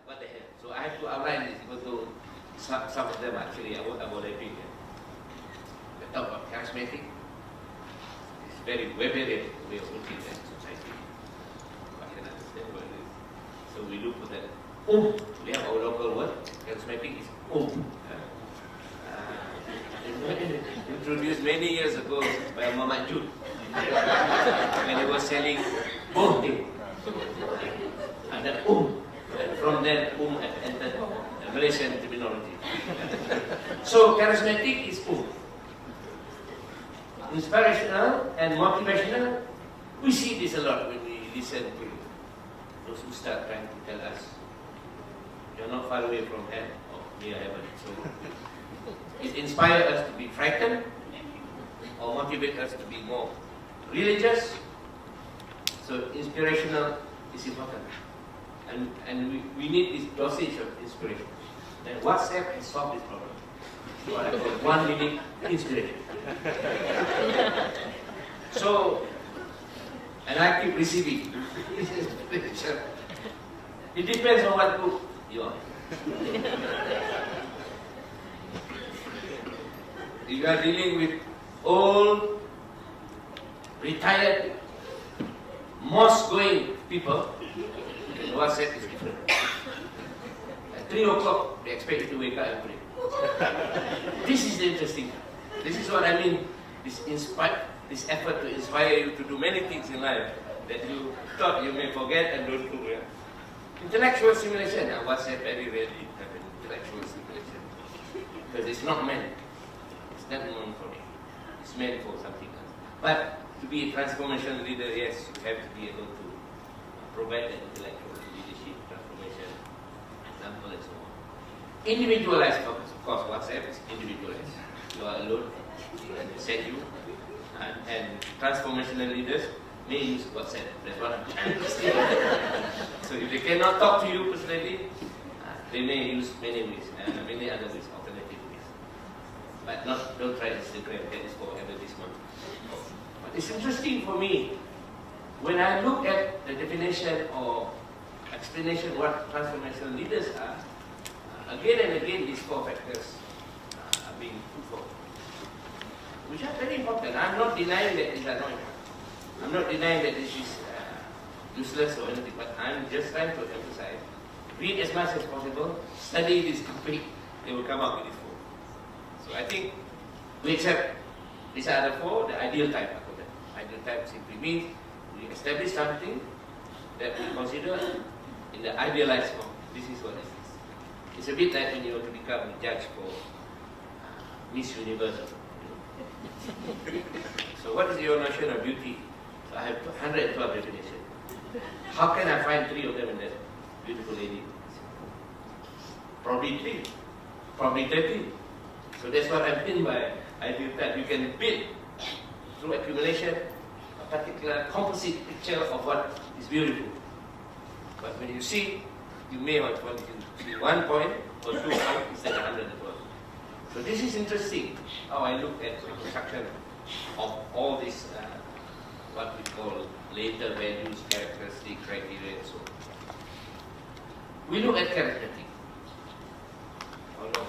what the hell? So I have to outline this, even though some of them actually I won't avoid it. The talk about charismatic is very varied way of looking at society. I can understand what it is. So we look for that. We have our local word. Charismatic is introduced many years ago by Muhammad Jud when he was selling thing. And then and from then entered the Malaysian terminology. So charismatic is inspirational and motivational. We see this a lot when we listen to those who start trying to tell us you're not far away from hell or near heaven. So it inspires us to be frightened or motivate us to be more religious. So inspirational is important. And we need this dosage of inspiration. And WhatsApp has solved this problem. What I call 1 minute inspiration. So, and I keep receiving this inspiration. It depends on what group you are. If you are dealing with old, retired, mosque-going people, WhatsApp is different. At 3 o'clock, they expect you to wake up and pray. This is the interesting. This is what I mean. This effort to inspire you to do many things in life that you thought you may forget and don't do. Yeah? Intellectual stimulation. WhatsApp very rarely have an intellectual stimulation because it's not meant. It's not known for it. It's meant for something else. But to be a transformation leader, yes, you have to be able to provide an intellectual leadership, transformation, example, and so on. Individualized focus. Of course, WhatsApp is individualized. You are alone, and they send you. And transformational leaders may use WhatsApp. That's what I'm trying to say. So if they cannot talk to you personally, they may use many ways, many other ways, alternative ways. But don't try Instagram. That is for advertisement. But it's interesting for me when I look at the definition or explanation what transformational leaders are. Again and again, these 4 factors are being put forward, which are very important. I'm not denying that these are not important. I'm not denying that this is useless or anything, but I'm just trying to emphasize. Read as much as possible, study this topic, they will come up with these 4. So I think we accept these are the 4, the ideal type. Ideal type simply means we establish something that we consider in the idealized form. This is what it is. It's a bit like when you want to become a judge for Miss Universe. So what is your notion of beauty? So I have 112 definitions. How can I find 3 of them in that beautiful lady? Probably 3, probably 13. So that's what I mean by ideal type. You can build through accumulation a particular composite picture of what is beautiful. But when you see, you may want to see 1 point or 2 points instead of 112. So this is interesting, how I look at the construction of all these, what we call later values, characteristics, criteria, and so on. We look at charismatic. Oh no.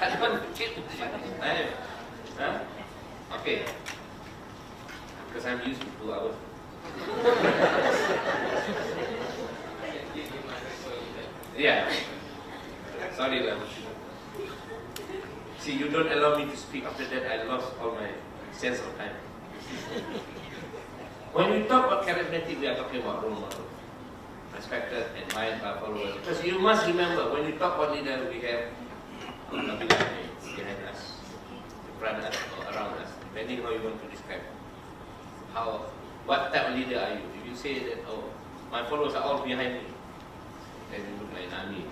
I don't get it. Huh? Okay. Because I'm used to 2 hours. Yeah. Sorry, love. See, you don't allow me to speak. After that, I lost all my sense of time. When we talk about charismatic, we are talking about role model, respected, admired by followers. Because you must remember, when you talk about leader, we have behind us, in front of us, or around us, depending how you want to describe. What type of leader are you? If you say that, oh, my followers are all behind me, then you look like an army.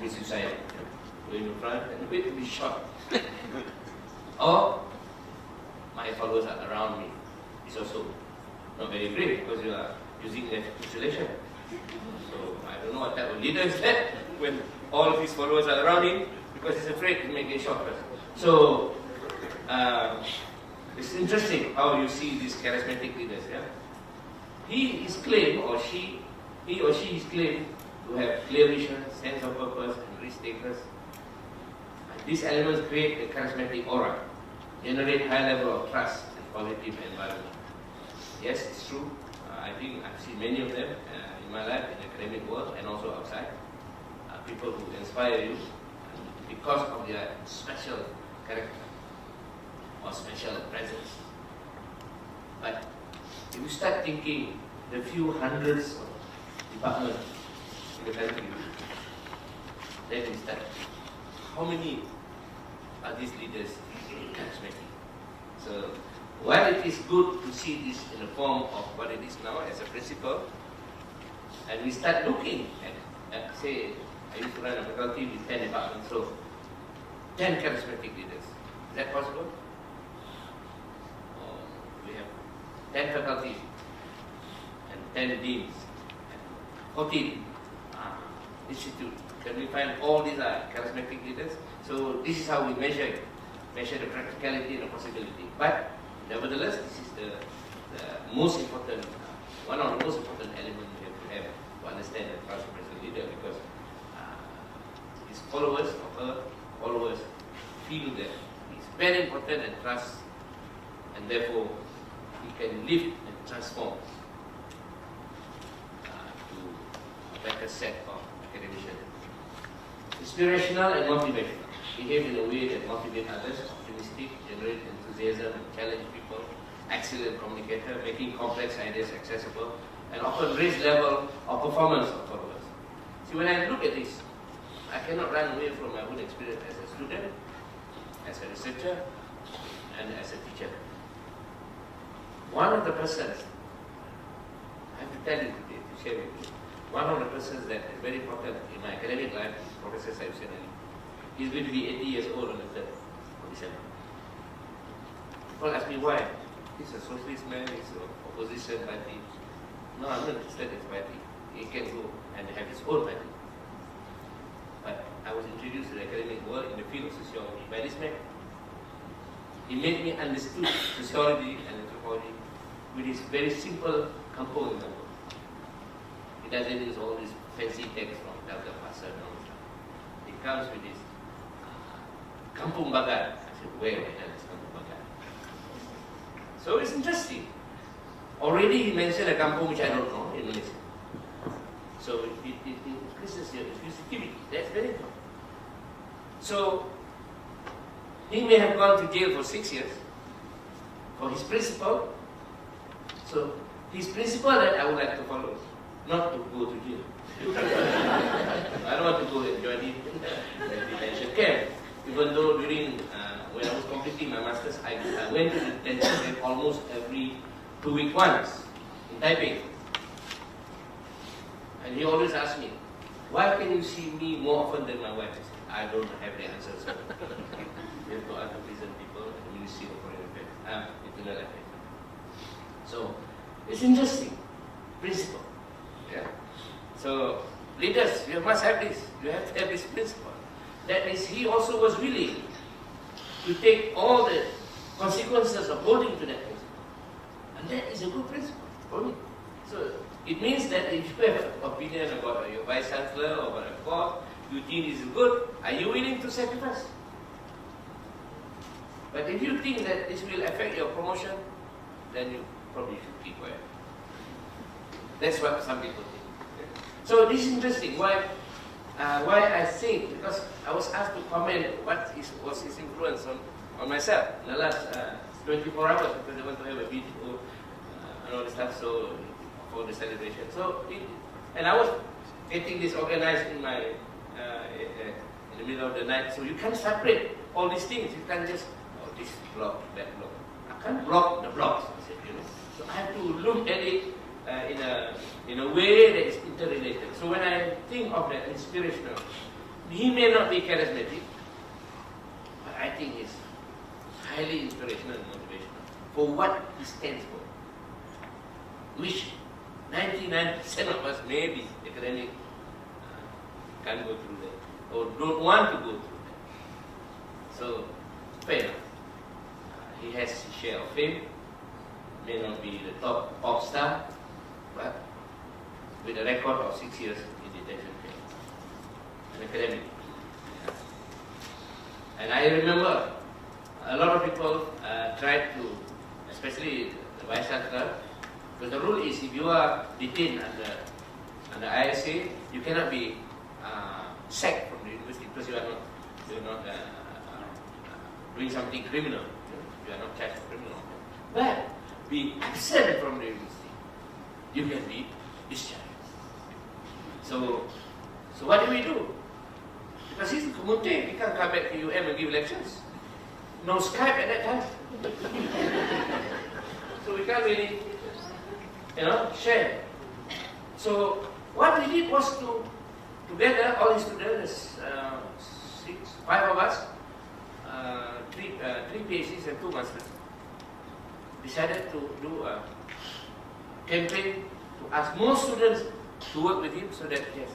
Be suicide. Going in front and wait to be shot. Or my followers are around me. It's also not very brave because you are using that isolation. So I don't know what type of leader is that when all of his followers are around him because he's afraid to make a shot first. So it's interesting how you see these charismatic leaders. Yeah? he is claimed, or he or she is claimed to have clear vision, sense of purpose, and risk takers. These elements create a charismatic aura, generate high level of trust and positive environment. Yes, it's true. I think I've seen many of them in my life, in the academic world, and also outside. People who inspire you because of their special character or special presence. But if you start thinking the few hundreds of departments in the country, then you start, how many are these leaders charismatic? So while it is good to see this in the form of what it is now as a principle, and we start looking at say, I used to run a faculty with 10 departments, so 10 charismatic leaders. Is that possible? We have 10 faculties and 10 deans and 14 institutes. Can we find all these are charismatic leaders? So this is how we measure it. Measure the practicality and the possibility. But nevertheless, this is the most important, one of the most important elements we have to have to understand the transformational leader, because his followers or her followers feel that he's very important and trust, and therefore he can lift and transform to a better set of academicians. Inspirational and motivational. Behave in a way that motivates others, optimistic, generate enthusiasm and challenge people, excellent communicator, making complex ideas accessible, and often raise level of performance of followers. See, when I look at this, I cannot run away from my own experience as a student, as a researcher, and as a teacher. One of the persons, I have to tell you today, to share with you, one of the persons that is very important in my academic life is Professor Shamsul. He's going to be 80 years old on the 3rd of December. People ask me why. He's a socialist man, he's an opposition party. No, I'm not interested in his party. He can go and have his own party. But I was introduced to the academic world in the field of sociology by this man. He made me understand sociology and anthropology with his very simple kampung example. He doesn't use all these fancy texts from Dr. Passer and all stuff. He comes with this kampung bagat. I said, where is kampung bagat? So it's interesting. Already he mentioned a kampung which I don't know in Malaysia. So it increases your sensitivity. That's very important. So he may have gone to jail for 6 years for his principle. So his principle that I would like to follow, not to go to jail. I don't want to go and join him in the detention camp. Even though during when I was completing my masters, I went to the detention camp almost every 2 weeks once in Taipei. And he always asked me, why can you see me more often than my wife? I said, I don't have the answer, sir. You have to ask the prison people at the Ministry of Foreign Affairs, Internal Affairs. So, it's interesting. Principle. Yeah. So, leaders, you must have this. You have to have this principle. That means he also was willing to take all the consequences of holding to that principle. And that is a good principle for me. So, it means that if you have an opinion about your vice chancellor or about a course, you think is good, are you willing to sacrifice? But if you think that this will affect your promotion, then you probably should keep quiet. That's what some people think. So this is interesting. Why I think, because I was asked to comment what was his influence on myself in the last 24 hours, because I want to have a video and all this stuff. So for the celebration. So, and I was getting this organized in my in the middle of the night. So you can't separate all these things. You can't just this block, that block. I can't block the blocks. I said, So I have to look at it in a way that is interrelated. So when I think of that inspirational, he may not be charismatic, but I think he's highly inspirational and motivational for what he stands for. Which 99% of us may be academic, can't go through that, or don't want to go through that. So, fair enough. He has his share of fame, may not be the top pop star, but with a record of 6 years in detention camp, an academic. And I remember a lot of people tried to, especially the Vice Chancellor, because the rule is if you are detained under ISA, you cannot be sacked from the university because you are not doing something criminal. You are not charged for criminal. But being absent from the university, you can be discharged. So what do we do? Because he's in Kumunte, he can't come back to UM and give lectures. No Skype at that time. So we can't really, share. So what we did was to together, all the students, 5 of us, 3 PhDs and 2 masters, decided to do a campaign to ask more students to work with him so that yes,